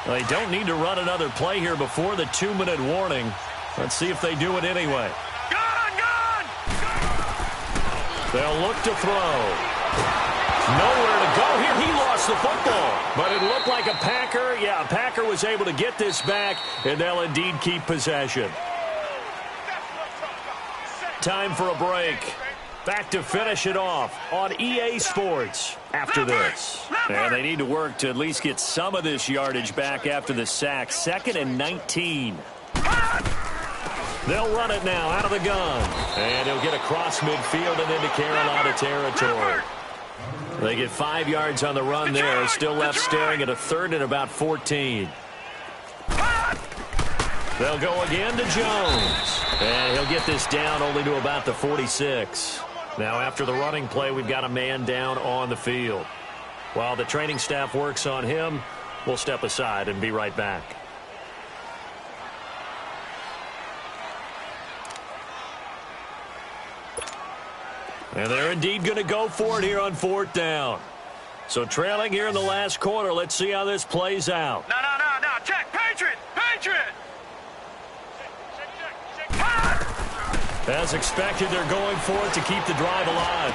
They don't need to run another play here before the 2-minute warning. Let's see if they do it anyway. Gone! They'll look to throw. Nowhere to go here. He lost the football. But it looked like a Packer. Yeah, a Packer was able to get this back, and they'll indeed keep possession. Time for a break. Back to finish it off on EA Sports after this. And they need to work to at least get some of this yardage back after the sack. 2nd and 19. They'll run it now out of the gun. And he'll get across midfield and into Carolina territory. They get 5 yards on the run there. Still left staring at a 3rd and about 14. They'll go again to Jones. And he'll get this down only to about the 46. Now, after the running play, we've got a man down on the field. While the training staff works on him, we'll step aside and be right back. And they're indeed going to go for it here on 4th down. So trailing here in the last quarter, let's see how this plays out. No. Check. Patriot. As expected, they're going for it to keep the drive alive.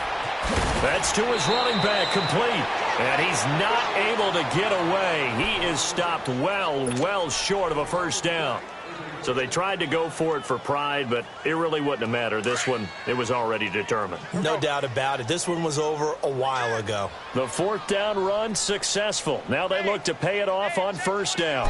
That's to his running back, complete. And he's not able to get away. He is stopped well short of a 1st down. So they tried to go for it for pride, but it really wouldn't have mattered. This one, it was already determined. No doubt about it. This one was over a while ago. The 4th down run successful. Now they look to pay it off on 1st down.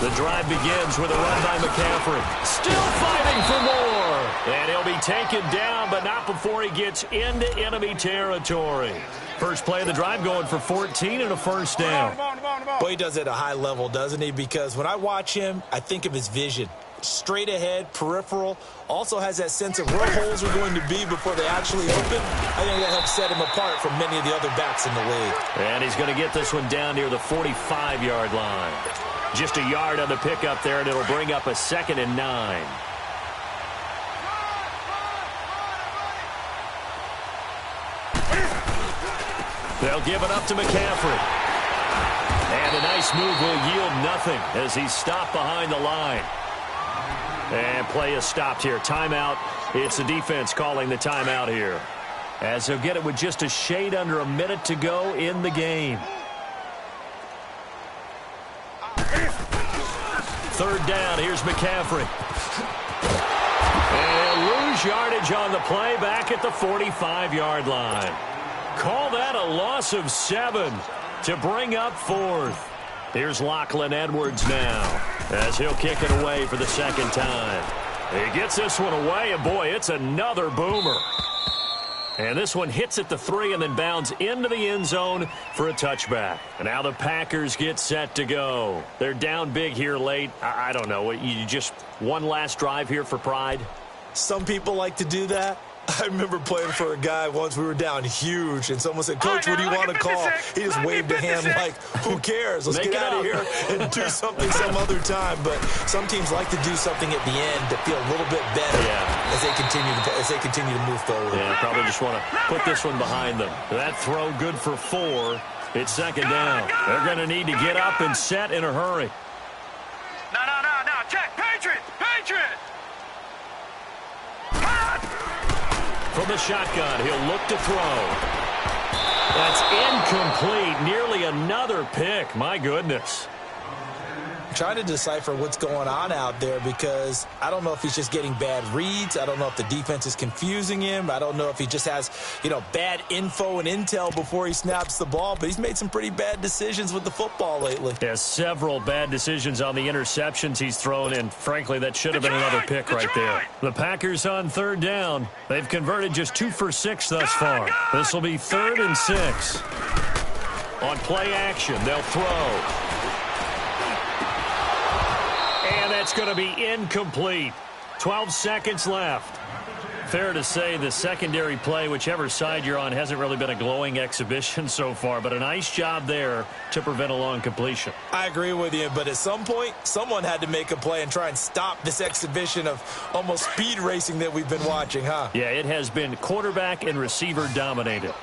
The drive begins with a run by McCaffrey. Still fighting for more. And he'll be taken down, but not before he gets into enemy territory. First play of the drive going for 14 and a 1st down. Boy, he does it at a high level, doesn't he? Because when I watch him, I think of his vision. Straight ahead, peripheral. Also has that sense of where holes are going to be before they actually open. I think that helps set him apart from many of the other backs in the league. And he's going to get this one down near the 45-yard line. Just a yard on the pickup there, and it'll bring up a 2nd and 9. They'll give it up to McCaffrey. And a nice move will yield nothing as he's stopped behind the line. And play is stopped here. Timeout. It's the defense calling the timeout here, as he'll get it with just a shade under a minute to go in the game. 3rd down. Here's McCaffrey. And he'll lose yardage on the play back at the 45-yard line. Call that a loss of 7 to bring up 4th. Here's Lachlan Edwards now as he'll kick it away for the 2nd time. He gets this one away, and boy, it's another boomer. And this one hits at the 3 and then bounds into the end zone for a touchback. And now the Packers get set to go. They're down big here late. I don't know. You just one last drive here for pride? Some people like to do that. I remember playing for a guy once. We were down huge, and someone said, "Coach, what do you want to call?" He just waved a hand like, "Who cares? Let's get out of here and do something some other time." But some teams like to do something at the end to feel a little bit better as they continue to move forward. Yeah, probably just want to put this one behind them. That throw good for 4. It's 2nd down. They're going to need to get up and set in a hurry. No. Check. Patriot. From the shotgun, he'll look to throw. That's incomplete. Nearly another pick. My goodness. I'm trying to decipher what's going on out there because I don't know if he's just getting bad reads. I don't know if the defense is confusing him. I don't know if he just has, bad info and intel before he snaps the ball. But he's made some pretty bad decisions with the football lately. Yeah, several bad decisions on the interceptions he's thrown in. Frankly, that should have been another pick right there. The Packers on 3rd down. They've converted just 2 for 6 thus far. This will be 3rd and 6. On play action, they'll throw. And that's going to be incomplete. 12 seconds left. Fair to say the secondary play, whichever side you're on, hasn't really been a glowing exhibition so far, but a nice job there to prevent a long completion. I agree with you, but at some point, someone had to make a play and try and stop this exhibition of almost speed racing that we've been watching, huh? Yeah, it has been quarterback and receiver dominated.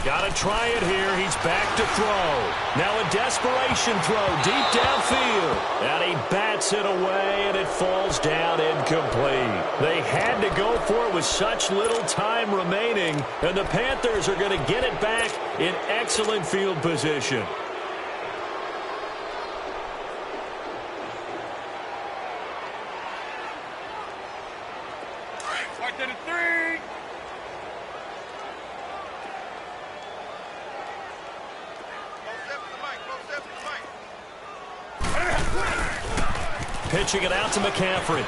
Got to try it here. He's back to throw. Now a desperation throw deep downfield. And he bats it away, and it falls down incomplete. They had to go for it with such little time remaining, and the Panthers are going to get it back in excellent field position. Pitching it out to McCaffrey.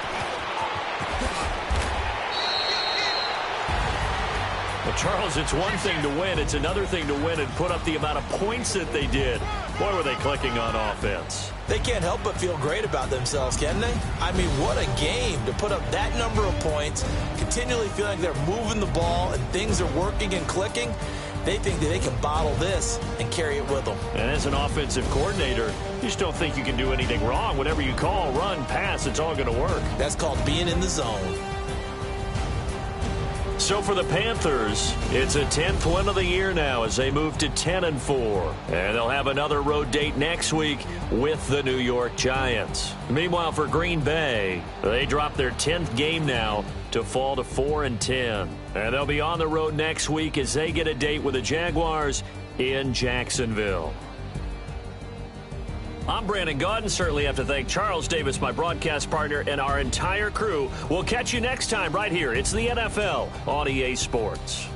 Well, Charles, it's one thing to win. It's another thing to win and put up the amount of points that they did. Boy, were they clicking on offense. They can't help but feel great about themselves, can they? I mean, what a game to put up that number of points, continually feeling like they're moving the ball and things are working and clicking. They think that they can bottle this and carry it with them. And as an offensive coordinator, you just don't think you can do anything wrong. Whatever you call, run, pass, it's all going to work. That's called being in the zone. So for the Panthers, it's a 10th win of the year now as they move to 10-4. And they'll have another road date next week with the New York Giants. Meanwhile, for Green Bay, they drop their 10th game now to fall to 4-10. And they'll be on the road next week as they get a date with the Jaguars in Jacksonville. I'm Brandon Gaudin. Certainly have to thank Charles Davis, my broadcast partner, and our entire crew. We'll catch you next time right here. It's the NFL on EA Sports.